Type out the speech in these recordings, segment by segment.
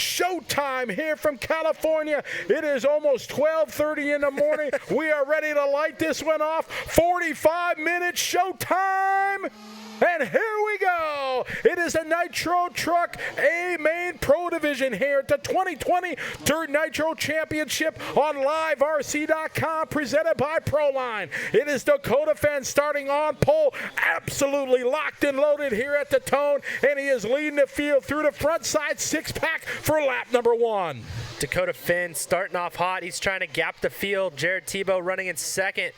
showtime here from California. It is almost 12:30 in the morning. We are ready to light this one off. 45-minute showtime. And here we go. It is a Nitro Truck A Main Pro Division here at the 2020 Dirt Nitro Championship on LiveRC.com, presented by Proline. It is Dakotah Phend starting on pole, absolutely locked and loaded here at the Tone, and he is leading the field through the front side six-pack for lap number 1. Dakotah Phend starting off hot. He's trying to gap the field. Jared Tebo running in second.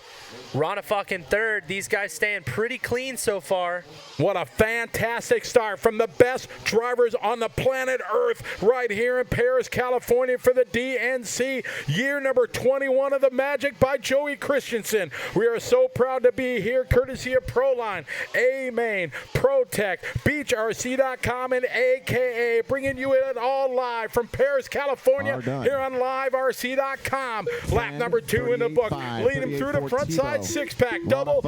Ronnefalk in third. These guys staying pretty clean so far. What a fantastic start from the best drivers on the planet Earth right here in Paris, California for the DNC. Year number 21 of the Magic by Joey Christensen. We are so proud to be here courtesy of Proline, A-Main, ProTech, BeachRC.com, and AKA, bringing you it all live from Paris, California here on LiveRC.com. Lap number 2 in the book. Lead him through the front side six-pack. Double,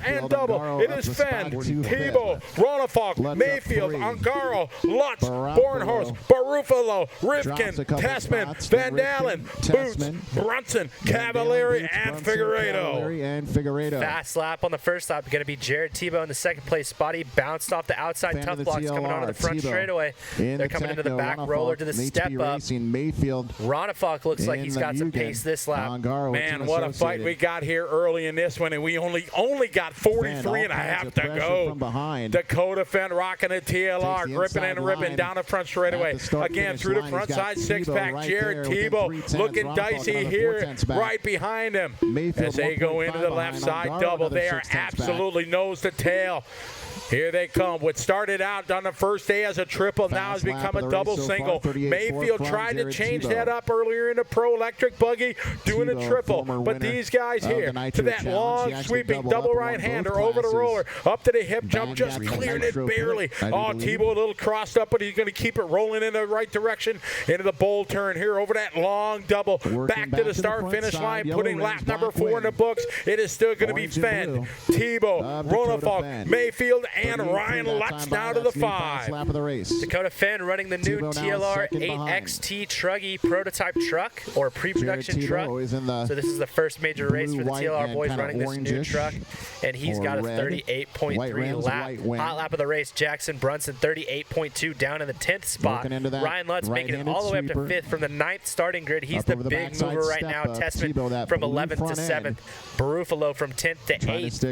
and double. It is Phend, Tebo, Ronnefalk, Maifield, Ongaro, Lutz, Bornhorst, Baruffolo, Rivkin, Tessmann, Van Dalen, Boots, Brunson, Cavalieri, and Figueiredo. Fast lap on the first lap. Going to be Jared Tebo in the second place spot. He bounced off the outside tough blocks coming onto the front straightaway. They're coming into the back roller to the step up. Ronnefalk looks like he's got some pace this lap. Man, what a fight we got here early in this one, and we only got 43 and a half to go. Dakotah Phend rocking a TLR, gripping and ripping down the front straightaway. Again, through the front side six-pack. Jared Tebo looking dicey here, right behind him. As they go into the left side double, they are absolutely nose to tail. Here they come. What started out on the first day as a triple now has become a double single. Mayfield tried to change that up earlier in the Pro Electric buggy, doing a triple. But these guys here, to that long sweeping double right-hander over the roller, up to the hip jump, just clearing it barely. Oh, Tebo a little crossed up, but he's going to keep it rolling in the right direction into the bowl turn here over that long double. Back to the start-finish line, putting lap number 4 in the books. It is still going to be Phend, Tebo, Ronnefalk, Mayfield, and Ryan Lutz now to the 5. Dakotah Phend running the new TLR 8XT Truggy prototype truck, or pre-production truck. So this is the first major race for the TLR boys running this new truck, and he's got a 38.3 lap. Hot lap of the race, Jackson Brunson 38.2 down in the 10th spot. Ryan Lutz making it all the way up to 5th from the 9th starting grid. He's the big mover right now. Tessmann from 11th to 7th. Baruffolo from 10th to 8th.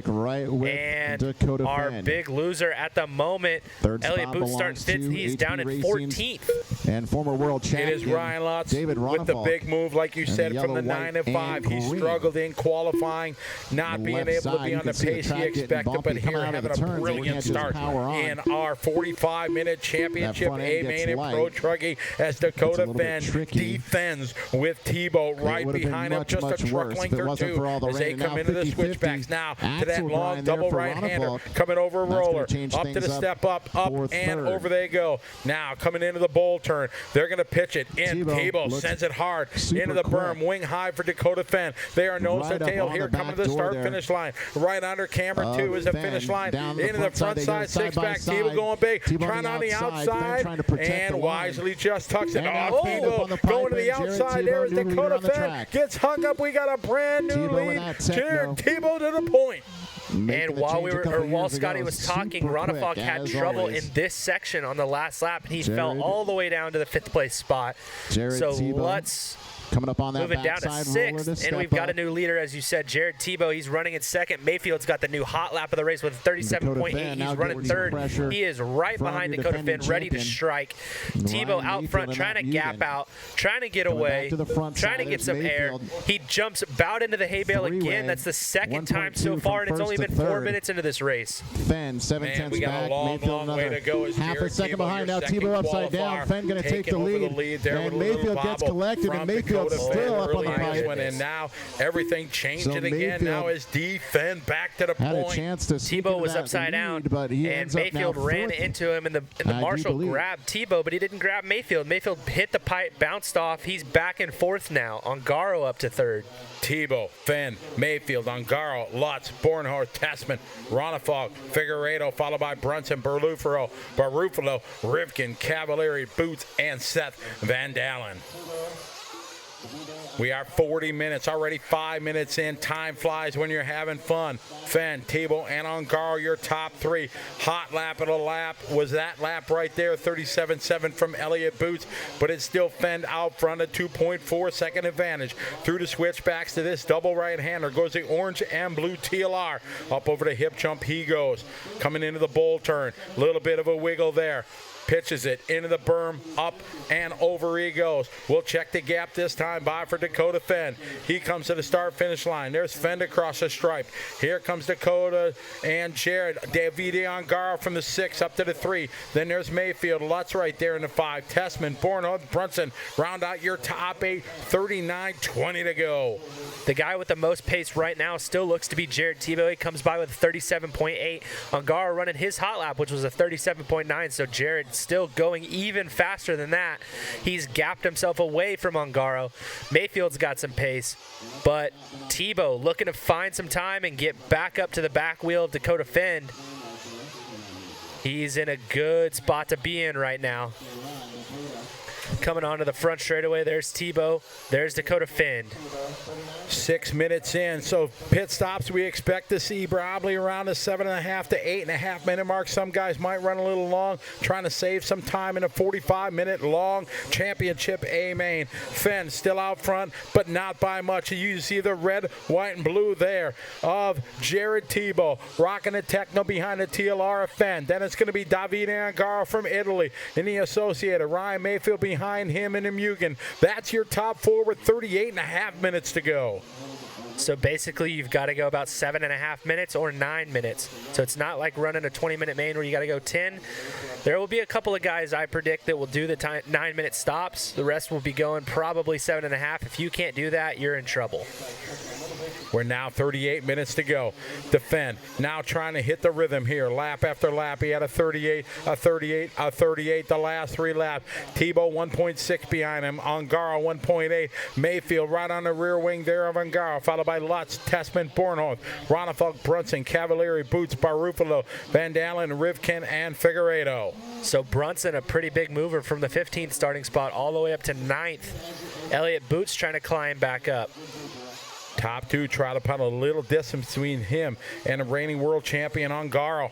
And our big loser at the moment, Elliott Boots starting 5th. He's down at 14th. And former world champion It is Ryan Lutz with the big move, like you said, from the 9 and 5. He struggled in qualifying, not being able to be on the pace he expected, but here having a brilliant start in our 45-minute championship A-Main and Pro Trucking as Dakotah Phend defends with Tebo right behind him, just a truck length or two as they come into the switchbacks. Now to that long double right-hander coming over a roller, up to the step up, and over they go. Now coming into the bowl turn, they're going to pitch it in. Tebo sends it hard into the berm, wing high for Dakotah Phend. They are nose to tail here, coming to the start-finish line. Right under camera 2 is the finish line. Into the front side six-pack. Tebo going big, trying on the outside, and wisely just tucks it off. Tebo going to the outside. There is Dakotah Phend. Gets hung up. We got a brand new lead. Jared Tebo to the point. And while Scotty was talking, Ronnefalk had trouble in this section on the last lap, and he fell all the way down to the 5th place spot. So Lutz coming up on that moving down to 6th, and we've got a new leader, as you said, Jared Tebo. He's running in 2nd. Mayfield's got the new hot lap of the race with 37.8. He's running 3rd. He is right behind Dakotah Phend, ready to strike. Tebo out front, trying to gap out, trying to get away, trying to get some air. He jumps about into the hay bale again. That's the second time so far, and it's only been 4 minutes into this race. Phend 7/10 back. Mayfield another half a second behind. Now Tebo upside down. Phend going to take the lead. And Mayfield gets collected, and Mayfield still up on the pipe. And now everything changing again. Now is Phend back to the point. Tebo was upside down, and Mayfield ran into him, and the marshal grabbed Tebo, but he didn't grab Mayfield. Mayfield hit the pipe, bounced off. He's back in 4th now. Ongaro up to 3rd. Tebo, Phend, Maifield, Ongaro, Lutz, Bornhorst, Tessmann, Ronnefalk, Figueiredo, followed by Brunson, Baruffolo, Rivkin, Cavalieri, Boots, and Seth Van Dalen. We are 40 minutes, already 5 minutes in. Time flies when you're having fun. Phend, Tebo, and Ongaro, your top three. Hot lap of the lap was that lap right there, 37.7 from Elliott Boots, but it's still Phend out front, a 2.4 second advantage. Through the switchbacks to this double right-hander goes the orange and blue TLR. Up over the hip jump he goes. Coming into the bull turn, little bit of a wiggle there. Pitches it into the berm, up and over he goes. We'll check the gap this time by for Dakotah Phend. He comes to the start-finish line. There's Phend across the stripe. Here comes Dakotah and Jared. Davide Ongaro from the 6 up to the 3. Then there's Maifield. Lutz right there in the 5. Tessmann, Bornhorst, Brunson. Round out your top 8. 39:20 to go. The guy with the most pace right now still looks to be Jared Tebo. He comes by with a 37.8. Ongaro running his hot lap, which was a 37.9, so Jared still going even faster than that. He's gapped himself away from Ongaro. Maifield's got some pace, but Tebo looking to find some time and get back up to the back wheel of Dakotah Phend. He's in a good spot to be in right now. Coming onto the front straightaway, there's Tebo, there's Dakotah Phend. 6 minutes in, so pit stops we expect to see probably around the 7.5 to 8.5 minute mark. Some guys might run a little long, trying to save some time in a 45-minute long championship A main. Phend still out front, but not by much. You see the red, white, and blue there of Jared Tebo rocking the techno behind the TLR of Phend. Then it's going to be Davide Ongaro from Italy in the Associated. Ryan Maifield behind him in the Mugen. That's your top 4 with 38.5 minutes to go. So basically you've got to go about 7.5 minutes or 9 minutes. So it's not like running a 20-minute main where you got to go 10. There will be a couple of guys I predict that will do the 9-minute stops. The rest will be going probably 7.5. If you can't do that, you're in trouble. We're now 38 minutes to go. Phend now trying to hit the rhythm here. Lap after lap. He had a 38, a 38, a 38 the last 3 laps. Tebo 1.6 behind him. Ongaro 1.8. Maifield right on the rear wing there of Ongaro, followed by Lutz, Tessmann, Bornhorst, Ronnefalk, Brunson, Cavalieri, Boots, Baruffolo, Van Dalen, Rivkin, and Figueiredo. So Brunson, a pretty big mover from the 15th starting spot all the way up to 9th. Elliott Boots trying to climb back up. Top 2 try to put a little distance between him and the reigning world champion Ongaro.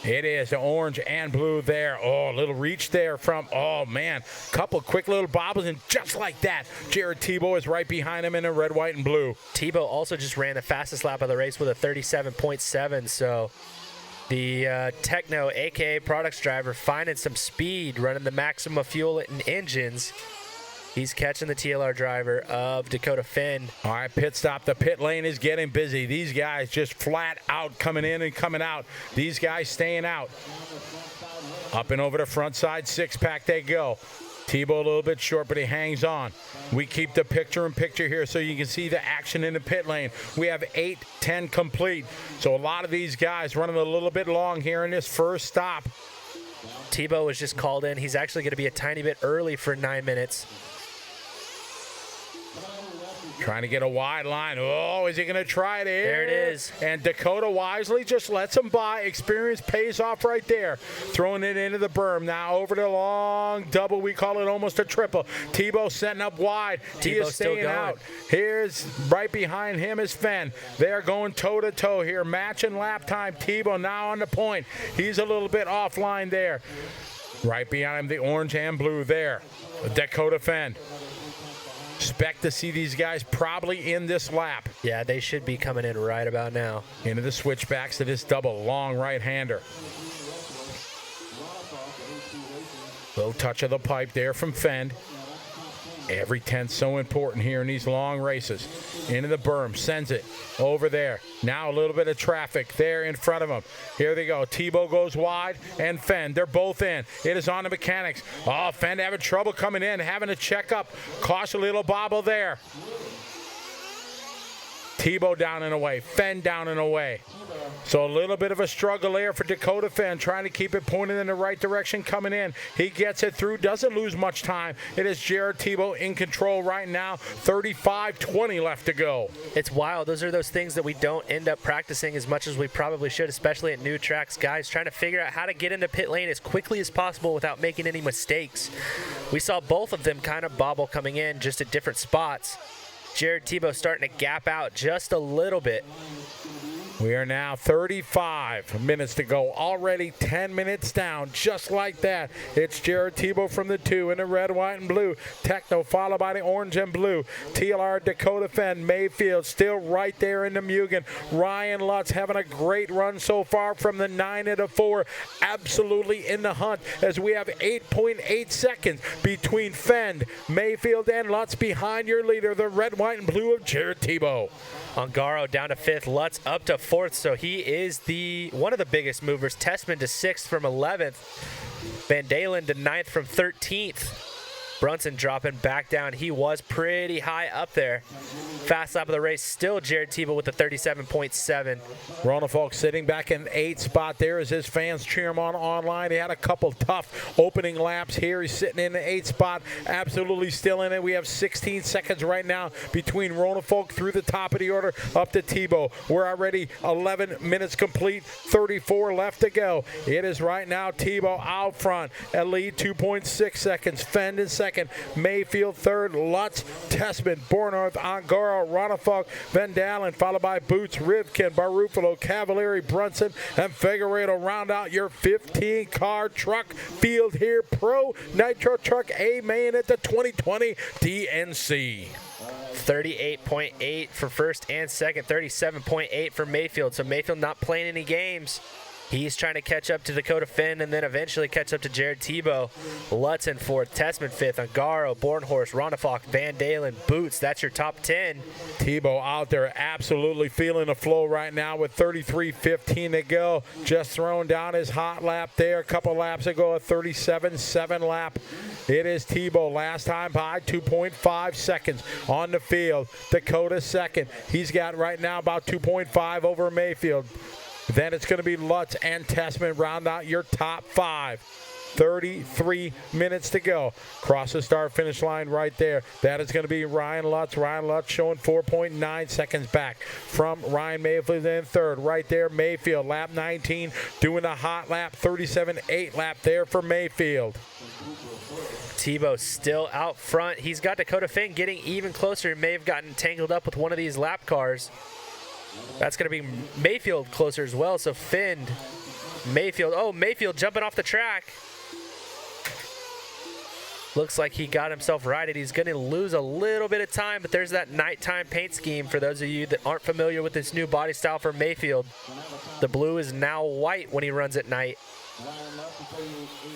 It is the orange and blue there. Oh, a little reach there from, oh man, couple quick little bobbles, and just like that, Jared Tebo is right behind him in the red, white, and blue. Tebo also just ran the fastest lap of the race with a 37.7, so the Techno, aka Products driver, finding some speed, running the maximum fuel in engines. He's catching the TLR driver of Dakotah Phend. All right, pit stop. The pit lane is getting busy. These guys just flat out coming in and coming out. These guys staying out. Up and over the front side, 6-pack they go. Tebo a little bit short, but he hangs on. We keep the picture-in-picture here so you can see the action in the pit lane. We have 8-10 complete. So a lot of these guys running a little bit long here in this first stop. Tebo was just called in. He's actually going to be a tiny bit early for 9 minutes. Trying to get a wide line. Oh, is he going to try it here? There it is. And Dakotah wisely just lets him by. Experience pays off right there. Throwing it into the berm. Now over the long double. We call it almost a triple. Tebo setting up wide. He is staying out. Here's right behind him is Phend. They're going toe-to-toe here. Matching lap time. Tebo now on the point. He's a little bit offline there. Right behind him, the orange and blue there. Dakotah Phend. Expect to see these guys probably in this lap. Yeah, they should be coming in right about now. Into the switchbacks to this double long right-hander. Low touch of the pipe there from Phend. Every 10th so important here in these long races. Into the berm, sends it over there. Now a little bit of traffic there in front of him. Here they go. Tebo goes wide and Phend. They're both in. It is on the mechanics. Oh, Phend having trouble coming in, having to check up. Caution, little bobble there. Tebo down and away. Phend down and away. So a little bit of a struggle there for Dakotah Phend, trying to keep it pointed in the right direction coming in. He gets it through, doesn't lose much time. It is Jared Tebo in control right now. 35-20 left to go. It's wild. Those are those things that we don't end up practicing as much as we probably should, especially at new tracks. Guys trying to figure out how to get into pit lane as quickly as possible without making any mistakes. We saw both of them kind of bobble coming in, just at different spots. Jared Tebo starting to gap out just a little bit. We are now 35 minutes to go. Already 10 minutes down, just like that. It's Jared Tebo from the 2 in the red, white, and blue. Techno followed by the orange and blue. TLR, Dakotah Phend, Maifield still right there in the Mugen. Ryan Lutz having a great run so far from the 9 and the 4. Absolutely in the hunt as we have 8.8 seconds between Phend, Maifield, and Lutz behind your leader, the red, white, and blue of Jared Tebo. Ongaro down to 5th, Lutz up to 4th, so he is one of the biggest movers. Tessmann to 6th from 11th. Van Dalen to 9th from 13th. Brunson dropping back down. He was pretty high up there. Fast lap of the race, still Jared Tebo with the 37.7. Ronnefalk sitting back in 8th spot there as his fans cheer him on online. He had a couple tough opening laps here. He's sitting in the 8th spot, absolutely still in it. We have 16 seconds right now between Ronnefalk through the top of the order up to Tebo. We're already 11 minutes complete, 34 left to go. It is right now Tebo out front at lead 2.6 seconds. Phend in second. Maifield third, Lutz, Tessmann, Bornhorst, Ongaro, Ronnefalk, Van Dalen, followed by Boots, Rivkin, Baruffolo, Cavalieri, Brunson, and Figueiredo round out your 15-car truck field here. Pro Nitro Truck A main at the 2020 DNC. 38.8 for first and second, 37.8 for Maifield. So Maifield not playing any games. He's trying to catch up to Dakotah Phend and then eventually catch up to Jared Tebo. Lutz in 4th, Tessmann 5th, Ongaro, Bornhorst, Ronnefalk, Van Dalen, Boots. That's your top 10. Tebo out there absolutely feeling the flow right now with 33.15 to go. Just throwing down his hot lap there a couple laps ago, a 37.7 lap. It is Tebo, last time by 2.5 seconds on the field. Dakotah second. He's got right now about 2.5 over Maifield. Then it's going to be Lutz and Tessmann round out your top 5. 33 minutes to go. Cross the start-finish line right there. That is going to be Ryan Lutz. Ryan Lutz showing 4.9 seconds back from Ryan Maifield in third. Right there, Maifield, lap 19, doing a hot lap, 37.8 lap there for Maifield. Tebo still out front. He's got Dakotah Phend getting even closer. He may have gotten tangled up with one of these lap cars. That's going to be Maifield closer as well. So Phend, Maifield. Oh, Maifield jumping off the track. Looks like he got himself righted. He's going to lose a little bit of time, but there's that nighttime paint scheme for those of you that aren't familiar with this new body style for Maifield. The blue is now white when he runs at night.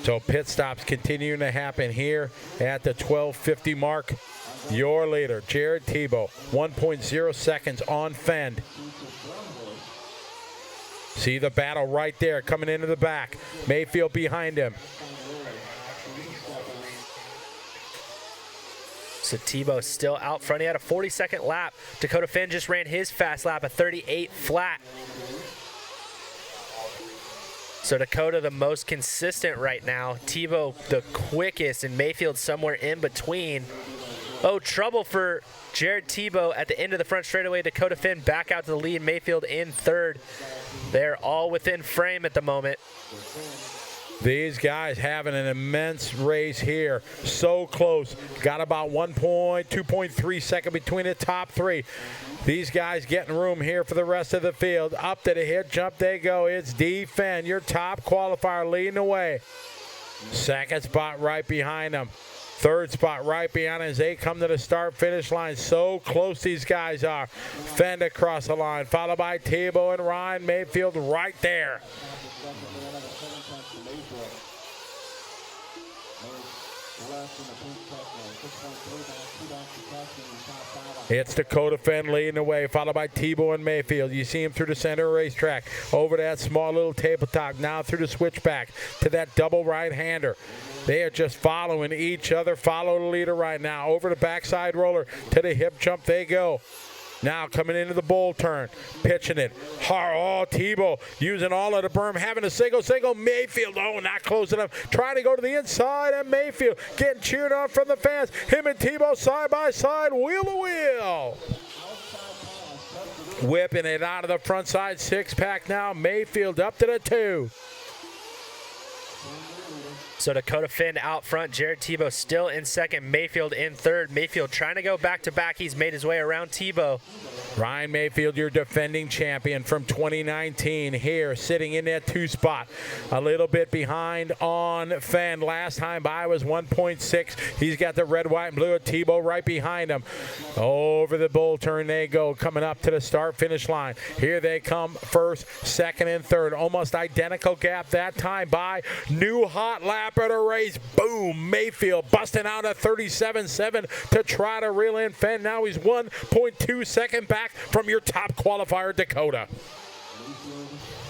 So pit stops continuing to happen here at the 12:50 mark. Your leader, Jared Tebo, 1.0 seconds on Phend. See the battle right there coming into the back. Maifield behind him. So Tebo still out front. He had a 40-second lap. Dakotah Phend just ran his fast lap, a 38 flat. So Dakotah the most consistent right now. Tebo the quickest, and Maifield somewhere in between. Oh, trouble for Jared Tebo at the end of the front straightaway. Dakotah Phend back out to the lead. Maifield in third. They're all within frame at the moment. These guys having an immense race here. So close. Got about 2.3 seconds between the top 3. These guys getting room here for the rest of the field. Up to the hit jump they go. It's D. Phend, your top qualifier, leading the way. Second spot right behind them. Third spot right behind as they come to the start-finish line. So close these guys are. Phend across the line, followed by Tebo and Ryan Maifield right there. It's Dakotah Phend leading the way, followed by Tebo and Maifield. You see him through the center racetrack, over that small little tabletop, now through the switchback to that double right-hander. They are just following each other. Follow the leader right now. Over the backside roller to the hip jump they go. Now coming into the bull turn, pitching it. Oh, Tebo using all of the berm, having a single. Maifield, oh, not close enough. Trying to go to the inside, and Maifield getting cheered on from the fans. Him and Tebo side by side, wheel to wheel. Whipping it out of the front side six-pack now. Maifield up to the 2. So Dakotah Phend out front, Jared Tebo still in second, Maifield in third. Maifield trying to go back-to-back. He's made his way around Tebo. Ryan Maifield, your defending champion from 2019, here sitting in that 2 spot. A little bit behind on Phend. Last time by was 1.6. He's got the red, white, and blue. Tebo right behind him. Over the bull turn they go, coming up to the start-finish line. Here they come, first, second, and third. Almost identical gap that time by new hot lap at a race. Boom, Maifield busting out a 37.7 to try to reel in Phend. Now he's 1.2 seconds back from your top qualifier, Dakotah.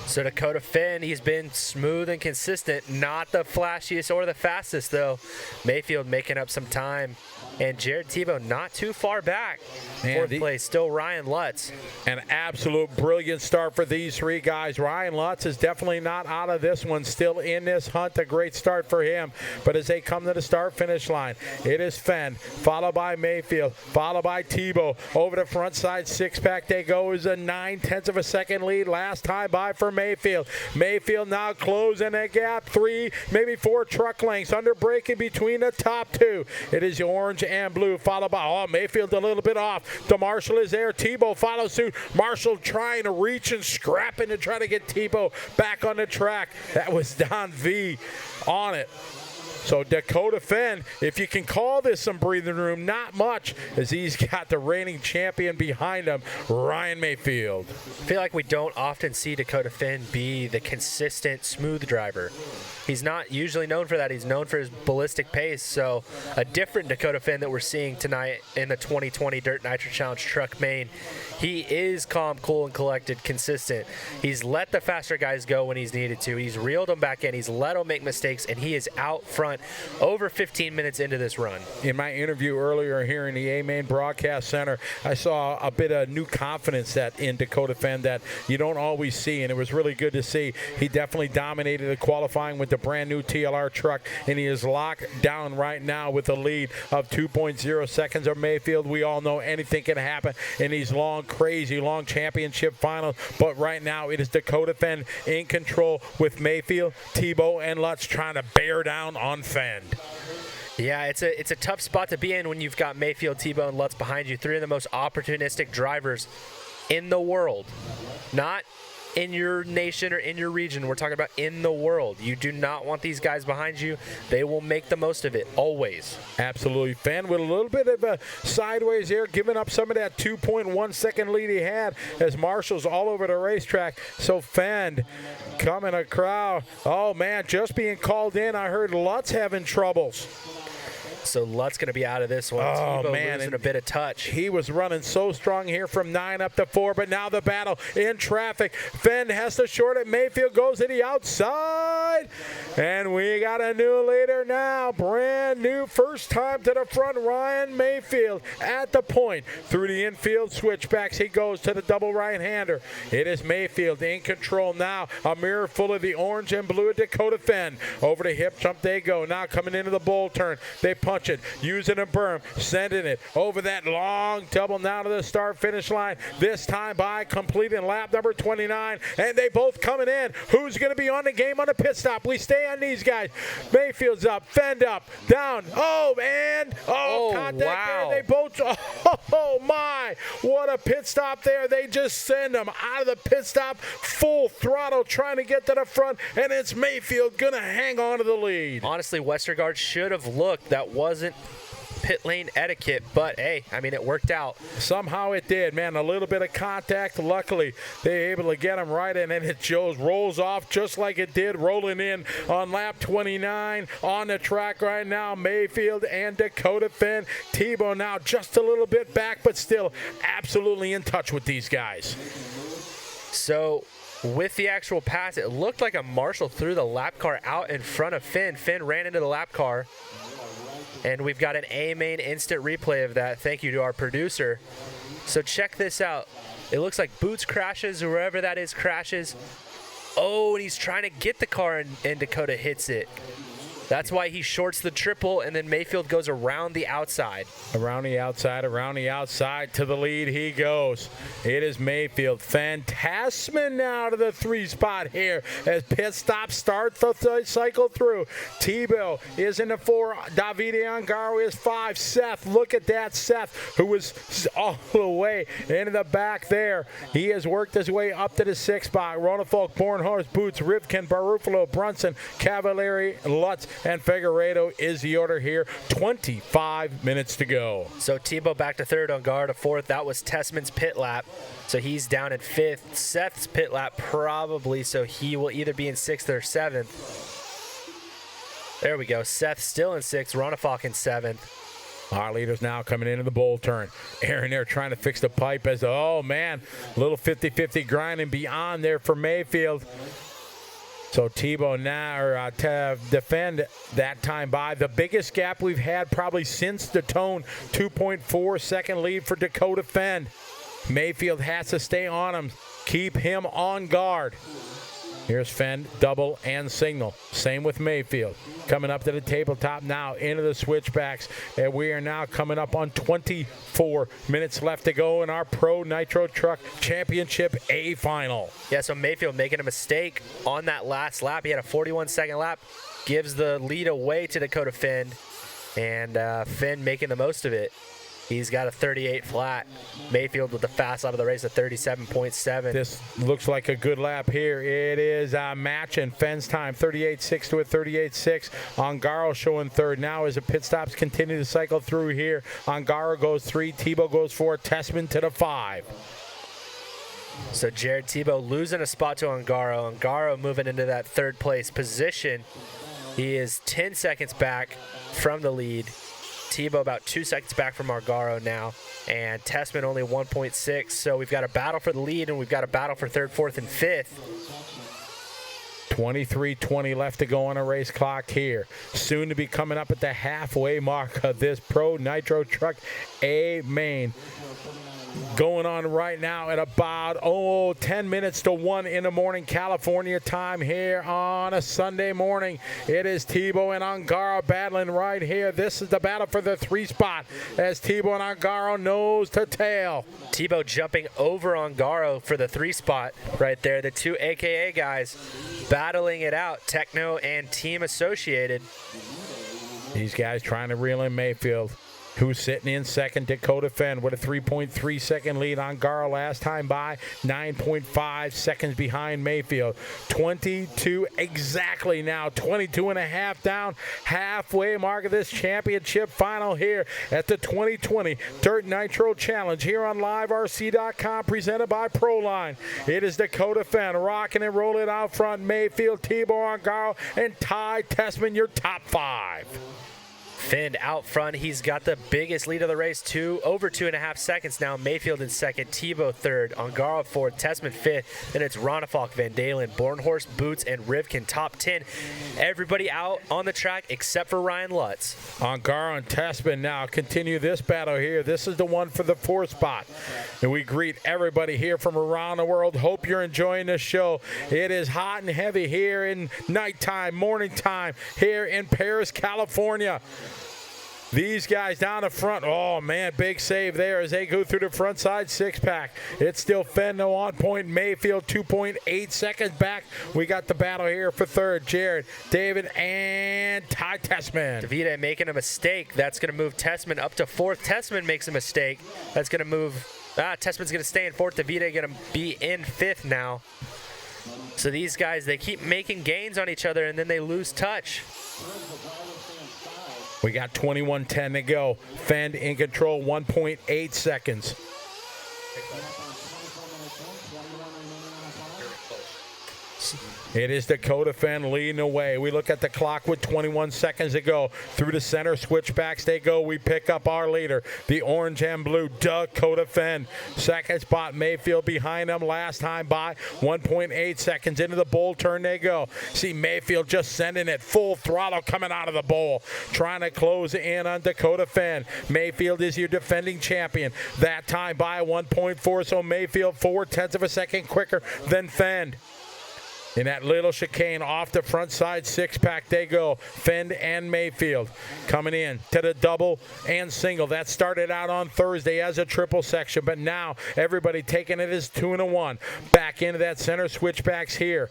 So Dakotah Phend, he's been smooth and consistent. Not the flashiest or the fastest, though. Maifield making up some time. And Jared Tebo not too far back. Fourth place, still Ryan Lutz. An absolute brilliant start for these 3 guys. Ryan Lutz is definitely not out of this one, still in this hunt. A great start for him. But as they come to the start-finish line, it is Phend, followed by Maifield, followed by Tebo. Over the front side six-pack they go. Is a 9/10 of a second lead. Last time by for Maifield. Maifield now closing a gap. 3, maybe 4 truck lengths. Under braking between the top 2. It is orange and blue, followed by, Maifield a little bit off. DeMarshall is there. Tebo follows suit. Marshall trying to reach and scrapping to try to get Tebo back on the track. That was Don V on it. So Dakotah Phend, if you can call this some breathing room, not much, as he's got the reigning champion behind him, Ryan Maifield. I feel like we don't often see Dakotah Phend be the consistent, smooth driver. He's not usually known for that. He's known for his ballistic pace. So a different Dakotah Phend that we're seeing tonight in the 2020 Dirt Nitro Challenge Truck Main. He is calm, cool, and collected, consistent. He's let the faster guys go when he's needed to. He's reeled them back in. He's let them make mistakes, and he is out front over 15 minutes into this run. In my interview earlier here in the A-Main Broadcast Center, I saw a bit of new confidence that in Dakotah Phend that you don't always see, and it was really good to see. He definitely dominated the qualifying with the brand new TLR truck, and he is locked down right now with a lead of 2.0 seconds of Maifield. We all know anything can happen in these crazy long championship finals, but right now it is Dakotah Phend in control with Maifield, Tebo, and Lutz trying to bear down on Phend. Yeah, it's a tough spot to be in when you've got Maifield, Tebo, and Lutz behind you. 3 of the most opportunistic drivers in the world. Not in your nation or in your region. We're talking about in the world. You do not want these guys behind you. They will make the most of it, always. Absolutely. Phend with a little bit of a sideways here, giving up some of that 2.1 second lead he had as Marshall's all over the racetrack. So Phend coming across. Oh, man, just being called in. I heard Lutz having troubles. So Lutz going to be out of this one. Oh, Tebo man, losing a bit of touch. He was running so strong here from 9 up to 4, but now the battle in traffic. Phend has to short it. Maifield goes to the outside, and we got a new leader now. Brand new, first time to the front, Ryan Maifield at the point. Through the infield switchbacks, he goes to the double right-hander. It is Maifield in control now. A mirror full of the orange and blue at Dakotah Phend. Over the hip jump they go. Now coming into the bull turn. They punch it, using a berm, sending it over that long double now to the start-finish line. This time by completing lap number 29, and they both coming in. Who's going to be on the game on the pit stop? We stay on these guys. Maifield's up, Phend up, down. Oh, man. Oh, contact wow. there. They both, oh, my. What a pit stop there. They just send them out of the pit stop, full throttle, trying to get to the front, and it's Maifield going to hang on to the lead. Honestly, Westergaard should have looked. That wasn't pit lane etiquette, but hey, I mean, it worked out. Somehow it did, man. A little bit of contact. Luckily, they were able to get him right, and then it rolls off just like it did, rolling in on lap 29 on the track right now. Maifield and Dakotah Phend. Tebo now just a little bit back, but still absolutely in touch with these guys. So with the actual pass, it looked like a Marshall threw the lap car out in front of Phend. Phend ran into the lap car. And we've got an A-main instant replay of that. Thank you to our producer. So check this out. It looks like Boots crashes, or wherever that is crashes. Oh, and he's trying to get the car, and Dakotah hits it. That's why he shorts the triple, and then Maifield goes around the outside. Around the outside, to the lead he goes. It is Maifield. Tessmann now to the 3 spot here as pit stops start the cycle through. Tebo is in the 4. Davide Ongaro is 5. Seth, look at that Seth, who was all the way into the back there. He has worked his way up to the 6 spot. Ronnefalk, Bornhorst, Boots, Rivkin, Baruffolo, Brunson, Cavalieri, Lutz, and Figueiredo is the order here. 25 minutes to go. So Tebo back to 3rd, Ongaro to 4th. That was Tessmann's pit lap. So he's down in 5th. Seth's pit lap probably, so he will either be in 6th or 7th. There we go. Seth still in 6th, Ronnefalk in 7th. Our leaders now coming into the bowl turn. Aaron there trying to fix the pipe as, oh man, little 50-50 grinding beyond there for Maifield. So Tebo now defend that time by. The biggest gap we've had probably since the tone. 2.4 second lead for Dakotah Phend. Maifield has to stay on him. Keep him on guard. Here's Phend, double and single. Same with Maifield. Coming up to the tabletop now into the switchbacks. And we are now coming up on 24 minutes left to go in our Pro Nitro Truck Championship A final. Yeah, so Maifield making a mistake on that last lap. He had a 41-second lap. Gives the lead away to Dakotah Phend. And Phend making the most of it. He's got a 38 flat. Mayfield with the fast out of the race at 37.7. This looks like a good lap here. It is matching Phend's time, 38.6 to a 38.6. Ongaro showing 3rd now as the pit stops continue to cycle through here. Ongaro goes 3, Tebo goes 4, Tessmann to the 5. So Jared Tebo losing a spot to Ongaro. Ongaro moving into that 3rd place position. He is 10 seconds back from the lead. Tebo about 2 seconds back from Ongaro now, and Tessmann only 1.6. So we've got a battle for the lead, and we've got a battle for 3rd, 4th, and 5th. 23:20 left to go on a race clock here. Soon to be coming up at the halfway mark of this Pro Nitro Truck A main. Going on right now at about 10 minutes to 1 in the morning California time here on a Sunday morning. It is Tebo and Ongaro battling right here. This is the battle for the 3 spot as Tebo and Ongaro nose to tail. Tebo jumping over Ongaro for the 3 spot right there. The 2 AKA guys battling it out, Techno and Team Associated. These guys trying to reel in Maifield, who's sitting in 2nd, Dakotah Phend with a 3.3 second lead. Ongaro last time by, 9.5 seconds behind Maifield. 22 exactly now, 22 and a half down, halfway mark of this championship final here at the 2020 Dirt Nitro Challenge here on LiveRC.com, presented by Proline. It is Dakotah Phend rocking and rolling out front. Maifield, Tebo, Ongaro, and Ty Tessmann, your top 5. Phend out front. He's got the biggest lead of the race, over 2.5 seconds now. Maifield in 2nd, Tebo 3rd, Ongaro 4th, Tessmann 5th. Then it's Ronnefalk, Van Dalen, Bornhorst, Boots, and Rivkin top 10. Everybody out on the track except for Ryan Lutz. Ongaro and Tessmann now continue this battle here. This is the one for the 4th spot. And we greet everybody here from around the world. Hope you're enjoying this show. It is hot and heavy here in nighttime, morning time here in Paris, California. These guys down the front, oh man, big save there as they go through the front side 6-pack. It's still Phend on point. Maifield 2.8 seconds back. We got the battle here for 3rd. Jared, David, and Ty Tessmann. Davide making a mistake. That's going to move Tessmann up to 4th. Tessmann makes a mistake. That's going to move, Tessmann's going to stay in 4th. Davide going to be in 5th now. So these guys, they keep making gains on each other and then they lose touch. We got 21:10 to go. Phend in control, 1.8 seconds. It is Dakotah Phend leading the way. We look at the clock with 21 seconds to go. Through the center switchbacks they go. We pick up our leader, the orange and blue Dakotah Phend. Second spot, Maifield behind them. Last time by 1.8 seconds. Into the bowl turn they go. See Maifield just sending it full throttle coming out of the bowl. Trying to close in on Dakotah Phend. Maifield is your defending champion. That time by 1.4, so Maifield 0.4 of a second quicker than Phend. In that little chicane off the front side six-pack they go. Phend and Maifield coming in to the double and single. That started out on Thursday as a triple section, but now everybody taking it as 2-1. Back into that center switchbacks here.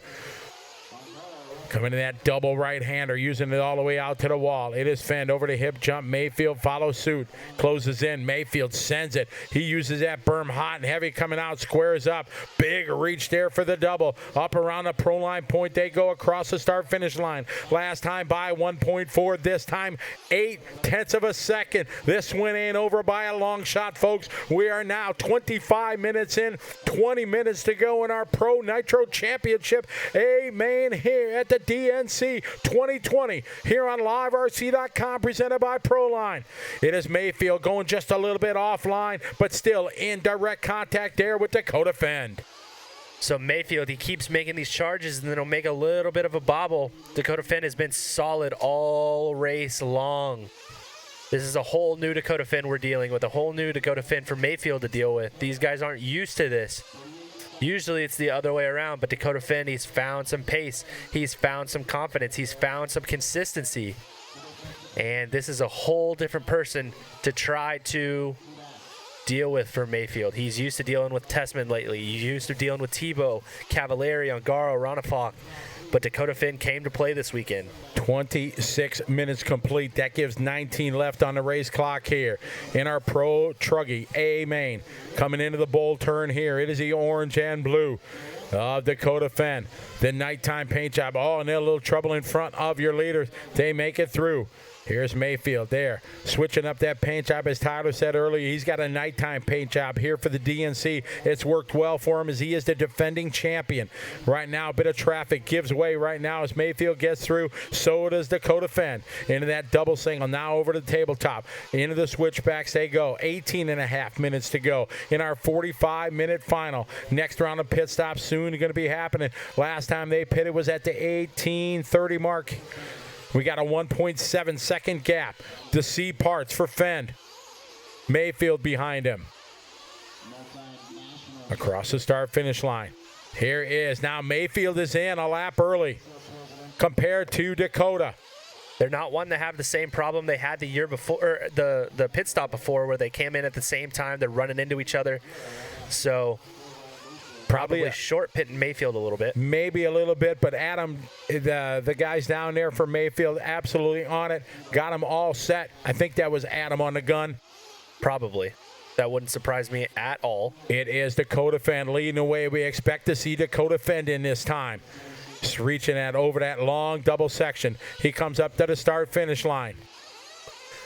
Coming to that double right-hander, using it all the way out to the wall. It is Phend over the hip jump. Maifield follows suit. Closes in. Maifield sends it. He uses that berm hot and heavy coming out. Squares up. Big reach there for the double. Up around the pro line point they go across the start-finish line. Last time by 1.4. This time 0.8 of a second. This one ain't over by a long shot, folks. We are now 25 minutes in. 20 minutes to go in our Pro Nitro Championship. Amen here at the DNC 2020 here on LiveRC.com, presented by Proline. It is Maifield going just a little bit offline, but still in direct contact there with Dakotah Phend. So Maifield, he keeps making these charges and then he'll make a little bit of a bobble. Dakotah Phend has been solid all race long. This is a whole new Dakotah Phend we're dealing with, a whole new Dakotah Phend for Maifield to deal with. These guys aren't used to this. Usually it's the other way around, but Dakotah Phend, he's found some pace. He's found some confidence. He's found some consistency. And this is a whole different person to try to deal with for Maifield. He's used to dealing with Tessmann lately. He's used to dealing with Tebo, Cavalieri, Ongaro, Ronnefalk. But Dakotah Phend came to play this weekend. 26 minutes complete. That gives 19 left on the race clock here. In our Pro Truggy A-Main. Coming into the bowl turn here. It is the orange and blue of Dakotah Phend. The nighttime paint job. Oh, and a little trouble in front of your leaders. They make it through. Here's Maifield there, switching up that paint job. As Tyler said earlier, he's got a nighttime paint job here for the DNC. It's worked well for him as he is the defending champion. Right now, a bit of traffic gives way right now as Maifield gets through. So does Dakotah Phend. Into that double single, now over to the tabletop. Into the switchbacks they go. 18.5 minutes to go in our 45-minute final. Next round of pit stops soon going to be happening. Last time they pitted was at the 18:30 mark. We got a 1.7 second gap. The C parts for Phend. Maifield behind him. Across the start-finish line. Here is now Maifield is in a lap early compared to Dakotah. They're not one to have the same problem they had the year before, or the pit stop before, where they came in at the same time. They're running into each other. So probably short pitting Maifield a little bit. Maybe a little bit, but Adam, the guys down there for Maifield, absolutely on it. Got them all set. I think that was Adam on the gun. Probably. That wouldn't surprise me at all. It is Dakotah Phend leading the way. We expect to see Dakotah Phend in this time. Just reaching over that long double section. He comes up to the start-finish line.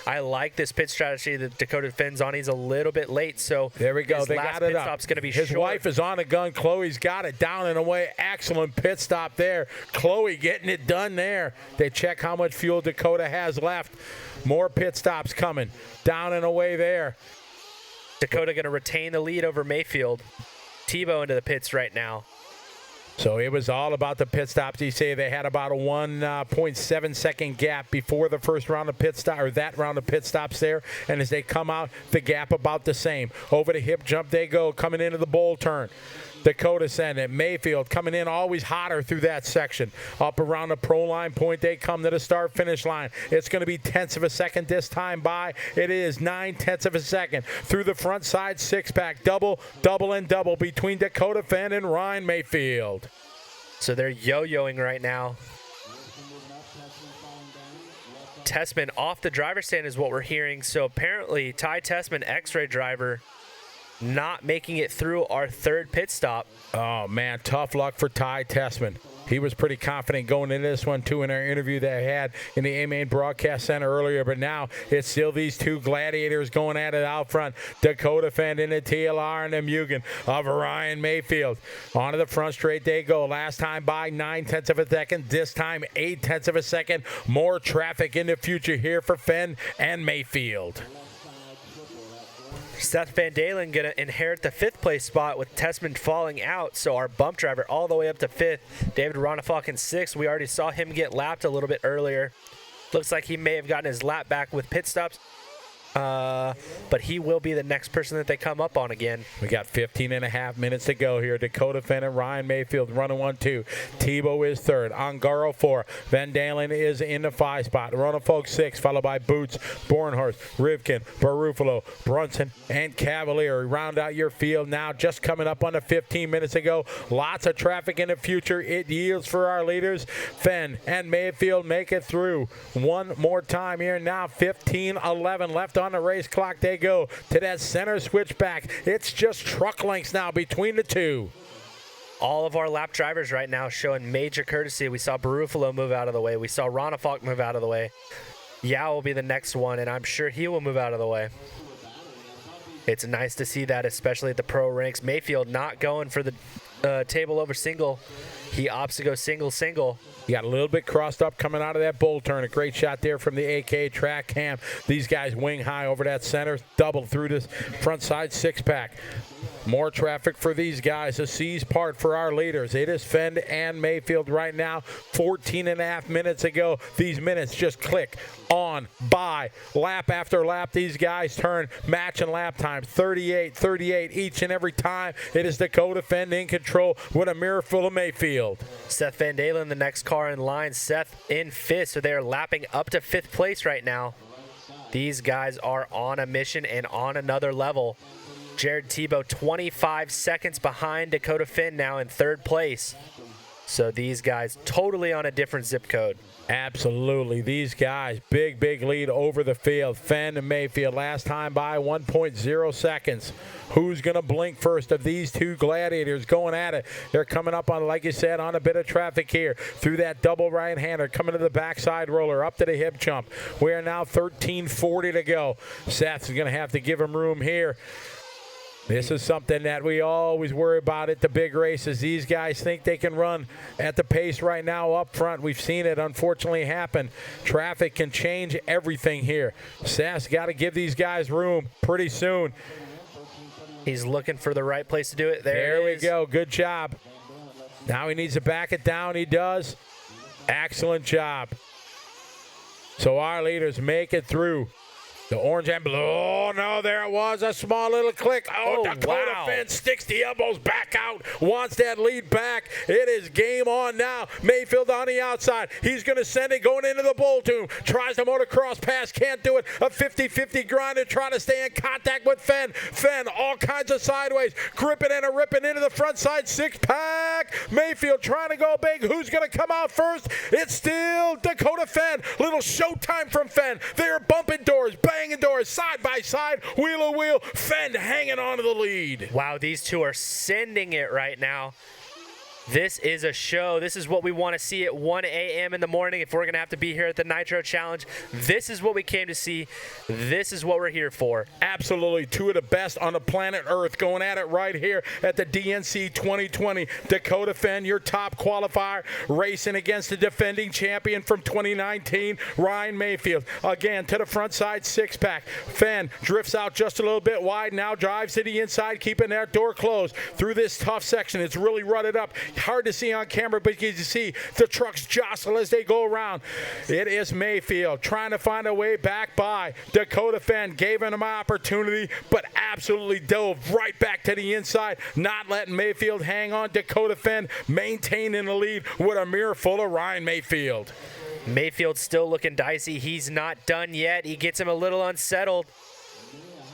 I like this pit strategy that Dakotah Phend's on. He's a little bit late, so there we go. They got it up. Stop's going to be His short. wife is on the gun. Chloe's got it down and away. Excellent pit stop there. Chloe getting it done there. They check how much fuel Dakotah has left. More pit stops coming. Down and away there. Dakotah going to retain the lead over Maifield. Tebo into the pits right now. So it was all about the pit stops. You say they had about a 1.7 second gap before the first round of pit stop, or that round of pit stops there. And as they come out, the gap about the same. Over the hip jump they go, coming into the bowl turn. Dakotah Phend and Maifield coming in always hotter through that section. Up around the pro line point, they come to the start-finish line. It's going to be 0.1 of a second this time by. It is 0.9 of a second. Through the front side six-pack, double, and double between Dakotah Phend and Ryan Maifield. So they're yo-yoing right now. Tessmann off the driver's stand is what we're hearing. So apparently, Ty Tessmann, X-ray driver, not making it through our third pit stop. Oh, man, tough luck for Ty Tessmann. He was pretty confident going into this one, too, in our interview that I had in the A-Main Broadcast Center earlier. But now it's still these two gladiators going at it out front. Dakotah Phend in the TLR and the Mugen of Ryan Maifield. Onto the front straight they go. Last time by 9/10 of a second. This time 8/10 of a second. More traffic in the future here for Phend and Maifield. Seth Van Dalen going to inherit the 5th place spot with Tessmann falling out. So our bump driver all the way up to 5th. David Ronnefalk in 6th. We already saw him get lapped a little bit earlier. Looks like he may have gotten his lap back with pit stops. But he will be the next person that they come up on again. We got 15.5 minutes to go here. Dakotah Phend and Ryan Maifield running 1-2. Tebo is 3rd. Ongaro 4. Van Dalen is in the 5 spot. Ronnefalk 6, followed by Boots, Bornhorst, Rivkin, Baruffolo, Brunson, and Cavalieri. Round out your field now. Just coming up on the 15 minutes ago. Lots of traffic in the future. It yields for our leaders. Phend and Maifield make it through. One more time here now. 15:11 left on the race clock. They go to that center switchback. It's just truck lengths now between the two. All of our lap drivers right now showing major courtesy. We saw Baruffolo move out of the way. We saw Ronnefalk move out of the way. Yao will be the next one, and I'm sure he will move out of the way. It's nice to see that, especially at the pro ranks. Maifield not going for the table over single. He opts to go single. He got a little bit crossed up coming out of that bull turn. A great shot there from the AK track cam. These guys wing high over that center, double through this front side 6-pack. More traffic for these guys. A C's part for our leaders. It is Phend and Maifield right now. 14.5 minutes ago. These minutes just click on by. Lap after lap, these guys turn match and lap time. 38 each and every time. It is Dakotah Phend in control with a mirror full of Maifield. Seth Van Dalen, the next car in line. Seth in 5th, so they are lapping up to 5th place right now. These guys are on a mission and on another level. Jared Tebo 25 seconds behind Dakotah Phend now in 3rd place. So these guys totally on a different zip code. Absolutely. These guys, big lead over the field. Phend and Maifield last time by 1.0 seconds. Who's going to blink first of these two gladiators going at it? They're coming up on, like you said, on a bit of traffic here. Through that double right-hander, coming to the backside roller, up to the hip jump. We are now 13:40 to go. Seth is going to have to give him room here. This is something that we always worry about at the big races. These guys think they can run at the pace right now up front. We've seen it unfortunately happen. Traffic can change everything here. Seth's got to give these guys room pretty soon. He's looking for the right place to do it. There we go. Good job. Now he needs to back it down. He does. Excellent job. So our leaders make it through. The orange and blue. Oh, no, there it was. A small little click. Oh, Dakotah Phend sticks the elbows back out. Wants that lead back. It is game on now. Maifield on the outside. He's going to send it going into the bull tube. Tries the motocross pass. Can't do it. A 50-50 grinder trying to stay in contact with Phend. Phend all kinds of sideways. Gripping and a ripping into the front side 6-pack. Maifield trying to go big. Who's going to come out first? It's still Dakotah Phend. Little showtime from Phend. They are bumping doors. Banging doors side by side, wheel to wheel. Phend hanging on to the lead. Wow, these two are sending it right now. This is a show. This is what we want to see at 1 a.m. in the morning if we're going to have to be here at the Nitro Challenge. This is what we came to see. This is what we're here for. Absolutely. Two of the best on the planet Earth going at it right here at the DNC 2020. Dakotah Phend, your top qualifier, racing against the defending champion from 2019, Ryan Maifield. Again, to the front side 6-pack. Phend drifts out just a little bit wide, now drives to the inside, keeping that door closed. Through this tough section, it's really rutted up. Hard to see on camera, but you can see the trucks jostle as they go around. It is Maifield trying to find a way back by. Dakotah Phend gave him an opportunity, but absolutely dove right back to the inside, not letting Maifield hang on. Dakotah Phend maintaining the lead with a mirror full of Ryan Maifield. Mayfield's still looking dicey. He's not done yet. He gets him a little unsettled.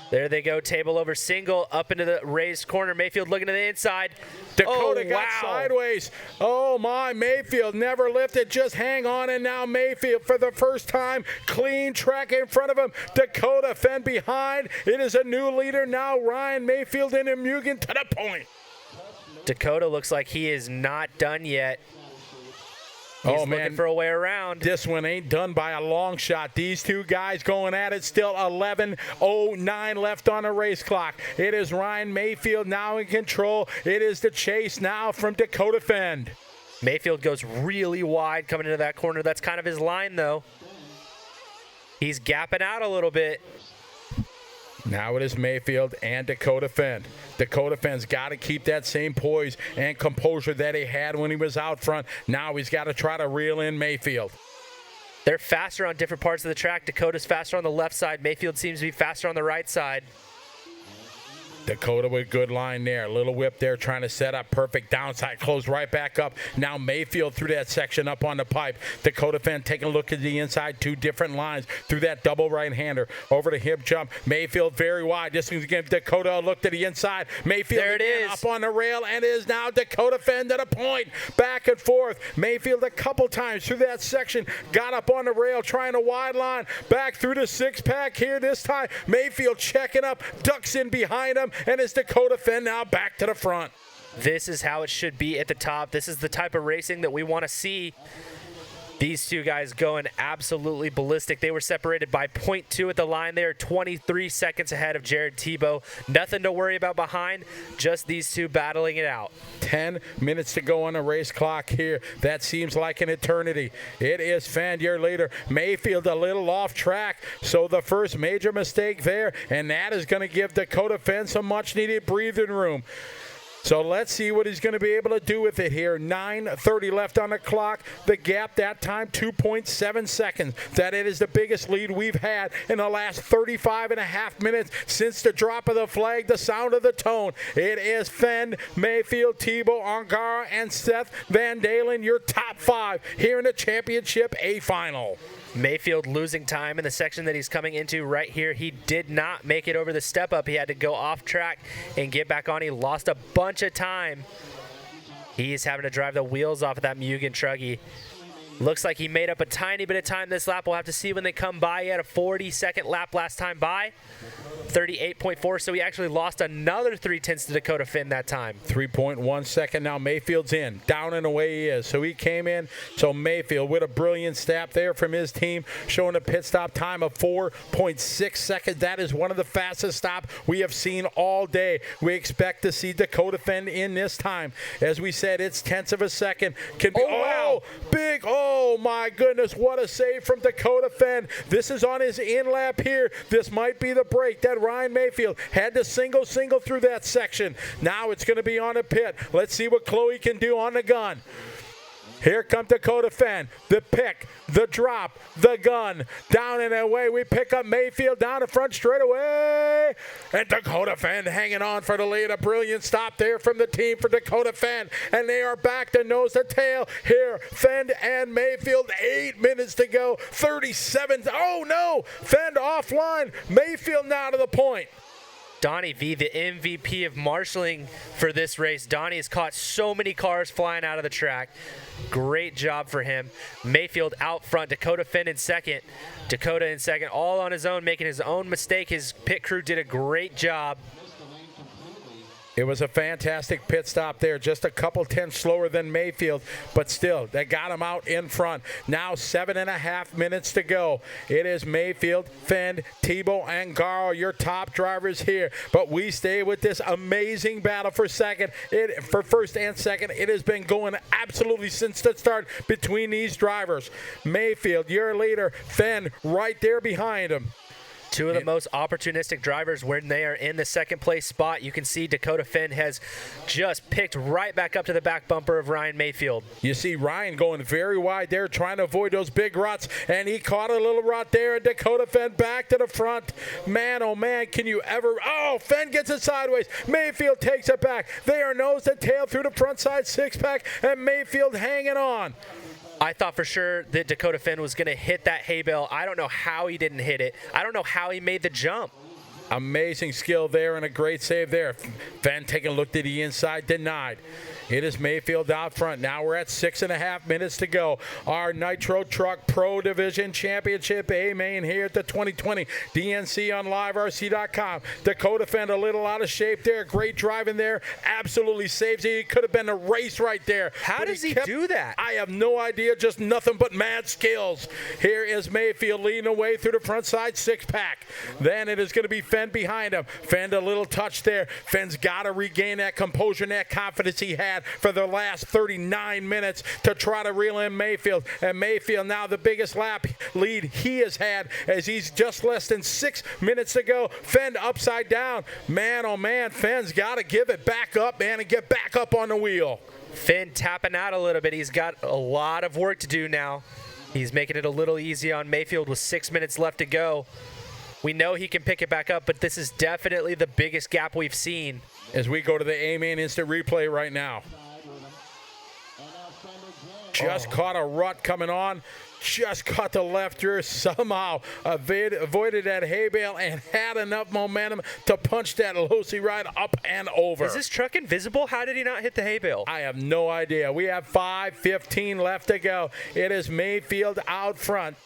There they go, table over single, up into the raised corner. Maifield looking to the inside. Dakotah got sideways. Oh, my, Maifield never lifted. Just hang on, and now Maifield for the first time. Clean track in front of him. Dakotah Phend behind. It is a new leader now. Ryan Maifield and Mugen to the point. Dakotah looks like he is not done yet. He's looking for a way around. This one ain't done by a long shot. These two guys going at it. Still 11:09 left on the race clock. It is Ryan Maifield now in control. It is the chase now from Dakotah Phend. Maifield goes really wide coming into that corner. That's kind of his line, though. He's gapping out a little bit. Now it is Maifield and Dakotah Phend. Dakotah Phend's got to keep that same poise and composure that he had when he was out front. Now he's got to try to reel in Maifield. They're faster on different parts of the track. Dakotah's faster on the left side. Maifield seems to be faster on the right side. Dakotah with good line there. Little whip there trying to set up perfect downside. Close right back up. Now Maifield through that section up on the pipe. Dakotah Phend taking a look at the inside. Two different lines through that double right-hander. Over the hip jump. Maifield very wide. This one's going to give Dakotah a look to the inside. Maifield there it is. Up on the rail, and it is now Dakotah Phend at a point. Back and forth. Maifield a couple times through that section. Got up on the rail trying a wide line. Back through the six-pack here this time. Maifield checking up. Ducks in behind him. And it's Dakotah Phend now back to the front. This is how it should be at the top. This is the type of racing that we want to see. These two guys going absolutely ballistic. They were separated by 0.2 at the line. They are 23 seconds ahead of Jared Tebo. Nothing to worry about behind, just these two battling it out. 10 minutes to go on the race clock here. That seems like an eternity. It is Phend, your leader. Maifield a little off track, so the first major mistake there, and that is going to give Dakotah Phend some much-needed breathing room. So let's see what he's going to be able to do with it here. 9:30 left on the clock. The gap that time, 2.7 seconds. That it is the biggest lead we've had in the last 35 and a half minutes since the drop of the flag, the sound of the tone. It is Phend, Maifield, Tebo, Ongaro, and Seth Van Dalen, your top five here in the Championship A final. Maifield losing time in the section that he's coming into right here. He did not make it over the step up. He had to go off track and get back on. He lost a bunch of time. He's having to drive the wheels off of that Mugen Truggy. Looks like he made up a tiny bit of time this lap. We'll have to see when they come by. He had a 40-second lap last time by. 38.4, so he actually lost another 0.3 to Dakotah Phend that time. 3.1 second. Now Maifield's in. Down and away he is. So he came in. So Maifield with a brilliant stop there from his team, showing a pit stop time of 4.6 seconds. That is one of the fastest stops we have seen all day. We expect to see Dakotah Phend in this time. As we said, it's tenths of a second. Can be, wow. Big, oh my goodness, what a save from Dakotah Phend. This is on his in lap here. This might be the break that Ryan Maifield had to single through that section. Now it's going to be on a pit. Let's see what Chloe can do on the gun. Here comes Dakotah Phend. The pick, the drop, the gun. Down and away. We pick up Maifield down the front straightaway. And Dakotah Phend hanging on for the lead. A brilliant stop there from the team for Dakotah Phend. And they are back to nose to tail here. Phend and Maifield. 8 minutes to go. 37. Oh no. Phend offline. Maifield now to the point. Donnie V, the MVP of marshalling for this race. Donnie has caught so many cars flying out of the track. Great job for him. Maifield out front. Dakotah Phend in second. Dakotah in second, all on his own, making his own mistake. His pit crew did a great job. It was a fantastic pit stop there, just a couple tenths slower than Maifield, but still, they got him out in front. Now 7.5 minutes to go. It is Maifield, Phend, Tebo, and Ongaro, your top drivers here. But we stay with this amazing battle for first and second. It has been going absolutely since the start between these drivers. Maifield, your leader, Phend right there behind him. Two of the most opportunistic drivers when they are in the second place spot. You can see Dakotah Phend has just picked right back up to the back bumper of Ryan Maifield. You see Ryan going very wide there, trying to avoid those big ruts, and he caught a little rut there, and Dakotah Phend back to the front. Man, oh man, can you ever... Oh, Phend gets it sideways. Maifield takes it back. They are nose to tail through the front side six-pack, and Maifield hanging on. I thought for sure that Dakotah Phend was going to hit that hay bale. I don't know how he didn't hit it. I don't know how he made the jump. Amazing skill there and a great save there. Phend taking a look to the inside, denied. It is Maifield out front. Now we're at 6.5 minutes to go. Our Nitro Truck Pro Division Championship A main here at the 2020 DNC on LiveRC.com. Dakotah Phend a little out of shape there. Great driving there. Absolutely saves it. It could have been a race right there. How does he do that? I have no idea. Just nothing but mad skills. Here is Maifield leading away through the front side six-pack. Then it is going to be Phend behind him. Phend a little touch there. Phend's got to regain that composure and that confidence he had for the last 39 minutes to try to reel in Maifield. And Maifield now the biggest lap lead he has had as he's just less than 6 minutes to go. Phend upside down. Man, oh man, Phend's got to give it back up, man, and get back up on the wheel. Phend tapping out a little bit. He's got a lot of work to do now. He's making it a little easy on Maifield with 6 minutes left to go. We know he can pick it back up, but this is definitely the biggest gap we've seen. As we go to the A-Main instant replay right now. Just caught a rut coming on. Just caught the left rear, somehow avoided that hay bale and had enough momentum to punch that Losi ride up and over. Is this truck invisible? How did he not hit the hay bale? I have no idea. We have 5:15 left to go. It is Maifield out front.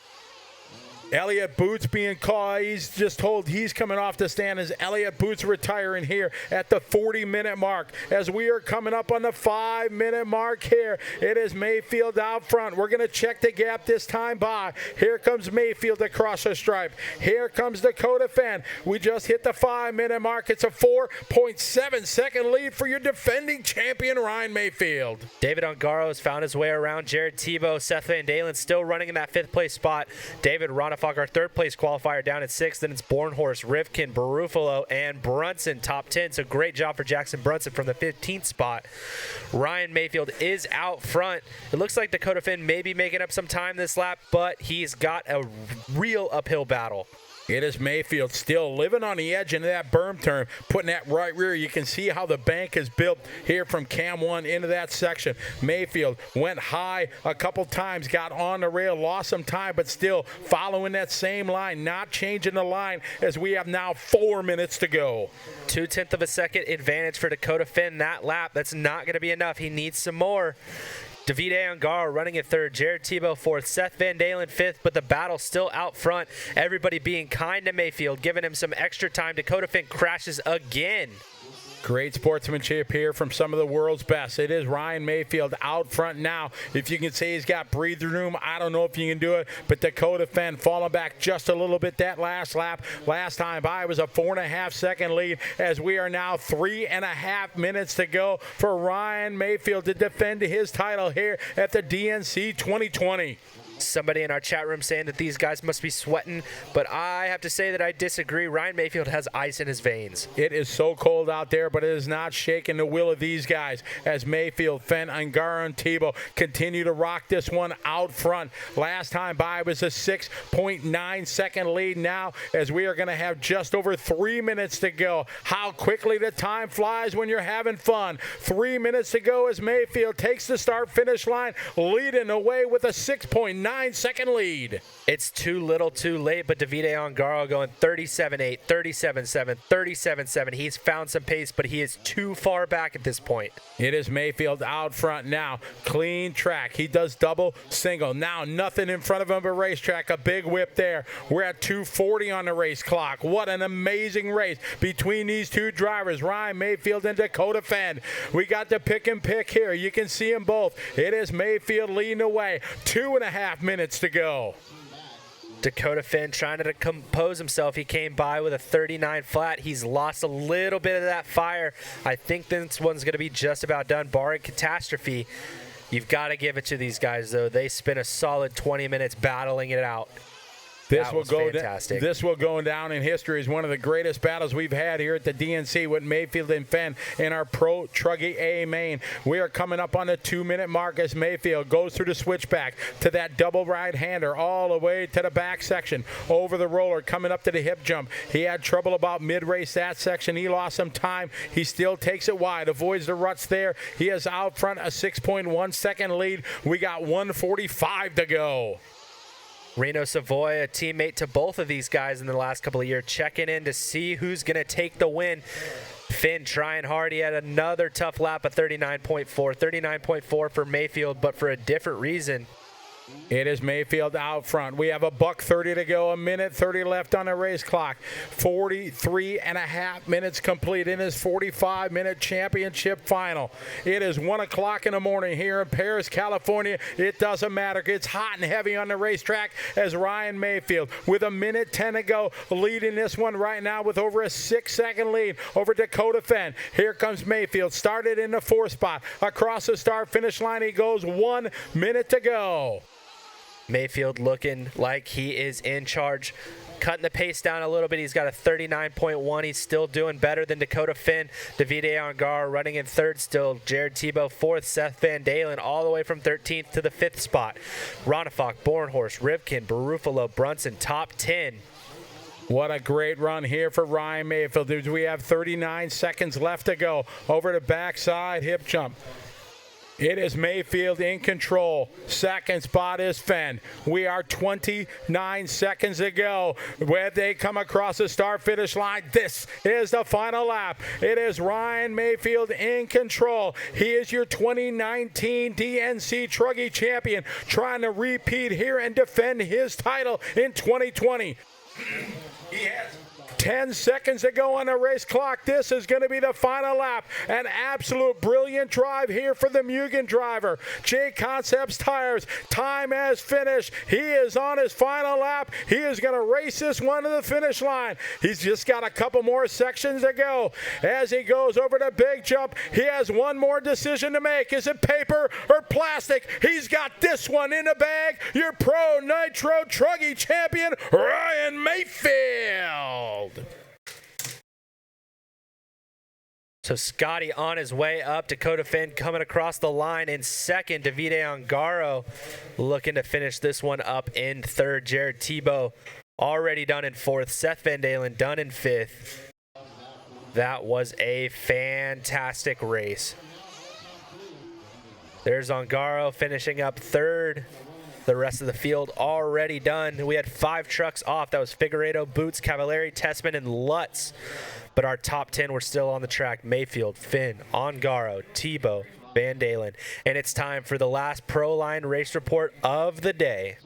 Elliott Boots being called. He's just told he's coming off the stand as Elliott Boots retiring here at the 40-minute mark. As we are coming up on the 5-minute mark here, it is Maifield out front. We're going to check the gap this time by. Here comes Maifield across the stripe. Here comes Dakotah Phend. We just hit the 5-minute mark. It's a 4.7-second lead for your defending champion, Ryan Maifield. Davide Ongaro has found his way around Jared Tebo. Seth Van Dalen still running in that 5th place spot. David Ronnefalk, our 3rd place qualifier, down at 6th. Then it's Bornhorst, Rivkin, Baruffolo, and Brunson top 10. So great job for Jackson Brunson from the 15th spot. Ryan Maifield is out front. It looks like Dakotah Phend may be making up some time this lap, but he's got a real uphill battle. It is Maifield still living on the edge into that berm turn, putting that right rear. You can see how the bank is built here from cam 1 into that section. Maifield went high a couple times, got on the rail, lost some time, but still following that same line, not changing the line as we have now 4 minutes to go. 0.2 of a second advantage for Dakotah Phend that lap. That's not going to be enough. He needs some more. Davide Ongaro running in 3rd, Jared Tebo 4th, Seth Van Dalen 5th, but the battle still out front. Everybody being kind to Maifield, giving him some extra time. Dakotah Phend crashes again. Great sportsmanship here from some of the world's best. It is Ryan Maifield out front now. If you can say he's got breathing room, I don't know if you can do it, but Dakotah Phend falling back just a little bit that last lap. Last time by was a 4.5-second lead as we are now 3.5 minutes to go for Ryan Maifield to defend his title here at the DNC 2020. Somebody in our chat room saying that these guys must be sweating, but I have to say that I disagree. Ryan Maifield has ice in his veins. It is so cold out there, but it is not shaking the will of these guys as Maifield, Phend, Ongaro, and Tebo continue to rock this one out front. Last time by was a 6.9-second lead now as we are going to have just over 3 minutes to go. How quickly the time flies when you're having fun. 3 minutes to go as Maifield takes the start-finish line, leading away with a 6.9-second lead. It's too little too late, but Davide Ongaro going 37.8, 37.7, 37.7. He's found some pace, but he is too far back at this point. It is Maifield out front now. Clean track. He does double, single. Now nothing in front of him but racetrack. A big whip there. We're at 2:40 on the race clock. What an amazing race between these two drivers, Ryan Maifield and Dakotah Phend. We got the pick and pick here. You can see them both. It is Maifield leading away. 2.5 minutes to go. Dakotah Phend trying to compose himself. He came by with a 39 flat. He's lost a little bit of that fire. I think this one's going to be just about done, barring catastrophe. You've got to give it to these guys, though. They spent a solid 20 minutes battling it out. This will go down in history as one of the greatest battles we've had here at the DNC with Maifield and Phend in our Pro Truggy A main. We are coming up on the 2-minute mark as Maifield goes through the switchback to that double right-hander all the way to the back section, over the roller, coming up to the hip jump. He had trouble about mid-race that section. He lost some time. He still takes it wide, avoids the ruts there. He is out front, a 6.1-second lead. We got 1:45 to go. Reno Savoy, a teammate to both of these guys in the last couple of years, checking in to see who's going to take the win. Phend trying hard. He had another tough lap of 39.4. 39.4 for Maifield, but for a different reason. It is Maifield out front. We have a $1:30 to go, a minute 30 left on the race clock. 43.5 minutes complete in his 45-minute championship final. It is 1 o'clock in the morning here in Paris, California. It doesn't matter. It's hot and heavy on the racetrack as Ryan Maifield, with a minute 10 to go, leading this one right now with over a 6-second lead over Dakotah Phend. Here comes Maifield, started in the 4th spot. Across the start-finish line he goes, 1 minute to go. Maifield looking like he is in charge, cutting the pace down a little bit. He's got a 39.1. He's still doing better than Dakotah Phend. Davide Ongaro running in 3rd still. Jared Tebo 4th. Seth Van Dalen all the way from 13th to the 5th spot. Ronnefalk, Bornhorst, Rivkin, Baruffolo, Brunson, top 10. What a great run here for Ryan Maifield. We have 39 seconds left to go. Over the backside hip jump. It is Maifield in control. 2nd spot is Phend. We are 29 seconds to go. When they come across the start-finish line, this is the final lap. It is Ryan Maifield in control. He is your 2019 DNC Truggy champion, trying to repeat here and defend his title in 2020. He has 10 seconds to go on the race clock. This is going to be the final lap. An absolute brilliant drive here for the Mugen driver. J Concepts Tires, time has finished. He is on his final lap. He is going to race this one to the finish line. He's just got a couple more sections to go. As he goes over the big jump, he has one more decision to make. Is it paper or plastic? He's got this one in the bag. Your Pro Nitro Truggy champion, Ryan Maifield. So Scotty on his way up. Dakotah Phend coming across the line in 2nd. Davide Ongaro looking to finish this one up in 3rd. Jared Tebo already done in 4th. Seth Van Dalen done in 5th. That was a fantastic race. There's Ongaro finishing up 3rd. The rest of the field already done. We had 5 trucks off. That was Figueiredo, Boots, Cavalieri, Tessmann, and Lutz. But our top 10 were still on the track. Maifield, Phend, Ongaro, Tebo, Van Dalen. And it's time for the last Pro Line race report of the day.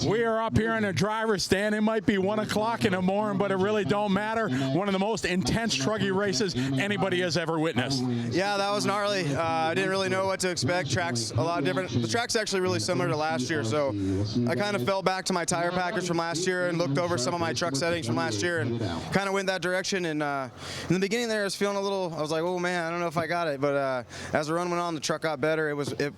We are up here in the driver's stand. It might be 1 o'clock in the morning, but it really don't matter. One of the most intense truggy races anybody has ever witnessed. Yeah, that was gnarly. I didn't really know what to expect. Track's a lot different. The track's actually really similar to last year, so I kind of fell back to my tire package from last year and looked over some of my truck settings from last year and kind of went that direction. And in the beginning there, I was feeling a little, I was like, oh man, I don't know if I got it. But as the run went on, the truck got better.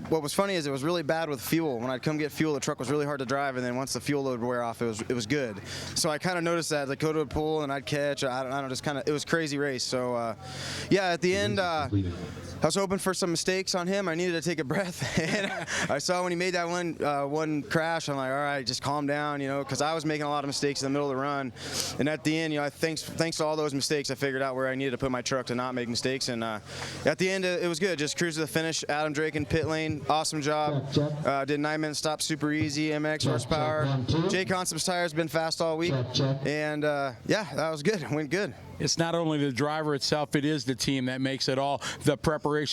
What was funny is it was really bad with fuel. When I'd come get fuel, the truck was really hard to drive, and then once the fuel load would wear off, it was good. So I kind of noticed that Dakotah would pull and I'd catch. I don't know, just kind of, it was a crazy race. So yeah, at the end, I was hoping for some mistakes on him. I needed to take a breath, and I saw when he made that one crash, I'm like, all right, just calm down, you know, because I was making a lot of mistakes in the middle of the run. And at the end, you know, thanks to all those mistakes, I figured out where I needed to put my truck to not make mistakes. And at the end, it was good. Just cruise to the finish. Adam Drake in pit lane, awesome job. Did 9-minute stop, super easy, MX horsepower. J Concepts Tires been fast all week, and yeah, that was good. Went good. It's not only the driver itself, it is the team that makes it all. The preparation